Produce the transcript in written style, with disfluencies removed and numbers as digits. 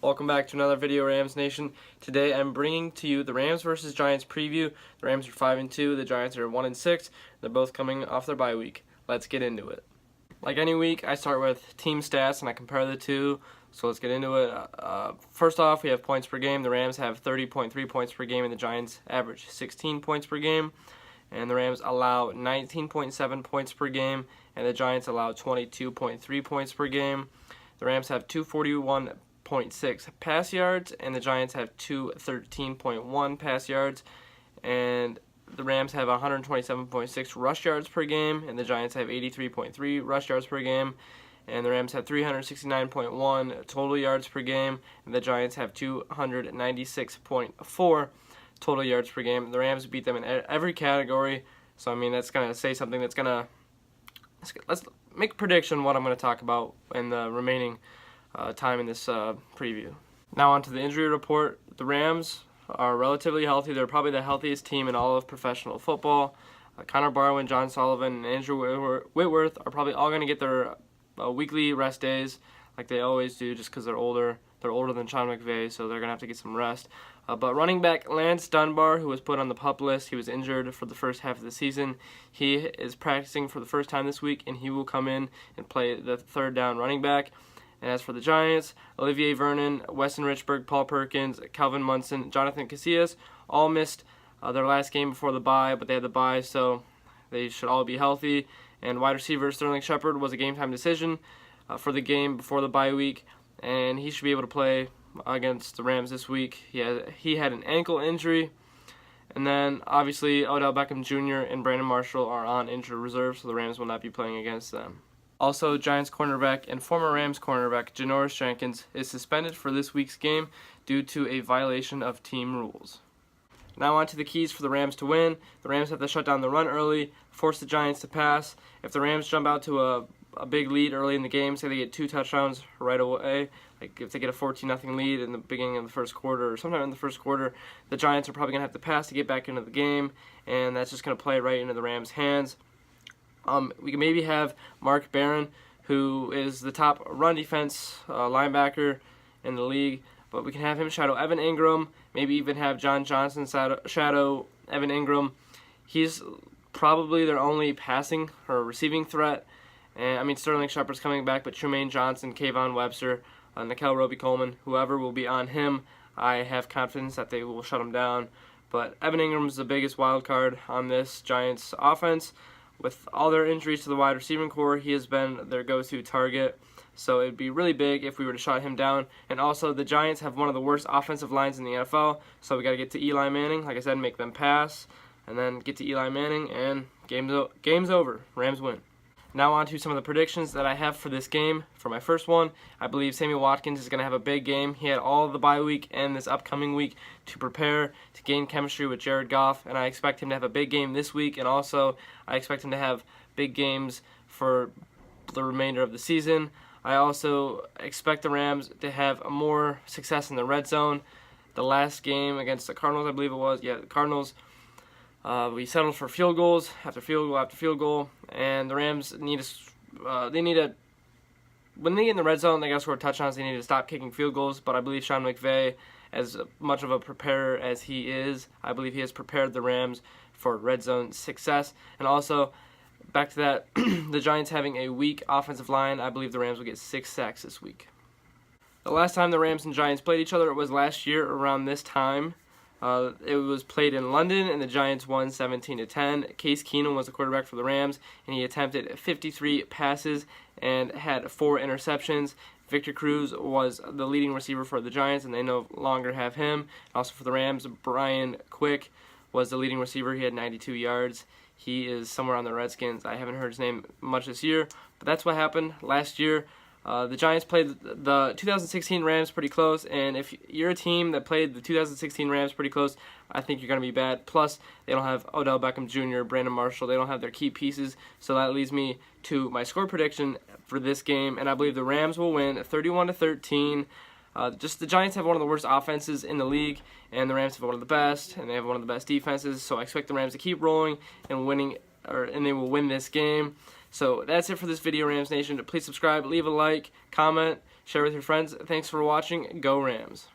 Welcome back to another video, Rams Nation. Today I'm bringing to you the Rams versus Giants preview. The Rams are 5-2, the Giants are 1-6. They're both coming off their bye week. Let's get into it. Like any week, I start with team stats and I compare the two. So let's get into it. First off, we have points per game. The Rams have 30.3 points per game and the Giants average 16 points per game. And the Rams allow 19.7 points per game and the Giants allow 22.3 points per game. The Rams have 241.6 pass yards and the Giants have 213.1 pass yards, and the Rams have 127.6 rush yards per game and the Giants have 83.3 rush yards per game, and the Rams have 369.1 total yards per game and the Giants have 296.4 total yards per game. The Rams beat them in every category, so I mean that's going to say something. Let's make a prediction what I'm going to talk about in the remaining time in this preview. Now on to the injury report. The Rams are relatively healthy. They're probably the healthiest team in all of professional football. Connor Barwin, John Sullivan, and Andrew Whitworth are probably all going to get their weekly rest days like they always do just because they're older. They're older than Sean McVay, so they're going to have to get some rest. But running back Lance Dunbar, who was put on the PUP list, he was injured for the first half of the season. He is practicing for the first time this week, and he will come in and play the third down running back. And as for the Giants, Olivier Vernon, Weston Richburg, Paul Perkins, Calvin Munson, Jonathan Casillas all missed their last game before the bye, but they had the bye, so they should all be healthy. And wide receiver Sterling Shepard was a game-time decision for the game before the bye week, and he should be able to play against the Rams this week. He had an ankle injury. And then, obviously, Odell Beckham Jr. and Brandon Marshall are on injured reserve, so the Rams will not be playing against them. Also, Giants cornerback and former Rams cornerback Janoris Jenkins is suspended for this week's game due to a violation of team rules. Now on to the keys for the Rams to win. The Rams have to shut down the run early, force the Giants to pass. If the Rams jump out to a big lead early in the game, say they get 2 touchdowns right away, like if they get a 14-0 lead in the beginning of the first quarter or sometime in the first quarter, the Giants are probably going to have to pass to get back into the game, and that's just going to play right into the Rams' hands. We can maybe have Mark Barron, who is the top run defense linebacker in the league, but we can have him shadow Evan Ingram, maybe even have John Johnson shadow Evan Ingram. He's probably their only passing or receiving threat. And I mean, Sterling Shepard's coming back, but Trumaine Johnson, Kayvon Webster, Nickel Roby-Coleman, whoever will be on him, I have confidence that they will shut him down. But Evan Ingram is the biggest wild card on this Giants offense. With all their injuries to the wide receiving core, he has been their go-to target. So it would be really big if we were to shut him down. And also, the Giants have one of the worst offensive lines in the NFL. So we got to get to Eli Manning, like I said, make them pass, and then get to Eli Manning, and game's over. Rams win. Now on to some of the predictions that I have for this game. For my first one, I believe Sammy Watkins is going to have a big game. He had all of the bye week and this upcoming week to prepare to gain chemistry with Jared Goff, and I expect him to have a big game this week, and also I expect him to have big games for the remainder of the season. I also expect the Rams to have more success in the red zone. The last game against the Cardinals, I believe it was, the Cardinals, we settled for field goals after field goal after field goal, and the Rams when they get in the red zone, they got to score touchdowns. They need to stop kicking field goals. But I believe Sean McVay, as much of a preparer as he is, I believe he has prepared the Rams for red zone success. And also, back to that, the Giants having a weak offensive line, I believe the Rams will get 6 sacks this week. The last time the Rams and Giants played each other was last year around this time. It was played in London, and the Giants won 17-10. Case Keenum was the quarterback for the Rams, and he attempted 53 passes and had 4 interceptions. Victor Cruz was the leading receiver for the Giants, and they no longer have him. Also for the Rams, Brian Quick was the leading receiver. He had 92 yards. He is somewhere on the Redskins. I haven't heard his name much this year, but that's what happened last year. The Giants played the 2016 Rams pretty close, and if you're a team that played the 2016 Rams pretty close, I think you're going to be bad. Plus, they don't have Odell Beckham Jr., Brandon Marshall. They don't have their key pieces, so that leads me to my score prediction for this game, and I believe the Rams will win 31-13. Just the Giants have one of the worst offenses in the league, and the Rams have one of the best, and they have one of the best defenses, so I expect the Rams to keep rolling and they will win this game. So that's it for this video, Rams Nation. Please subscribe, leave a like, comment, share with your friends. Thanks for watching. Go Rams.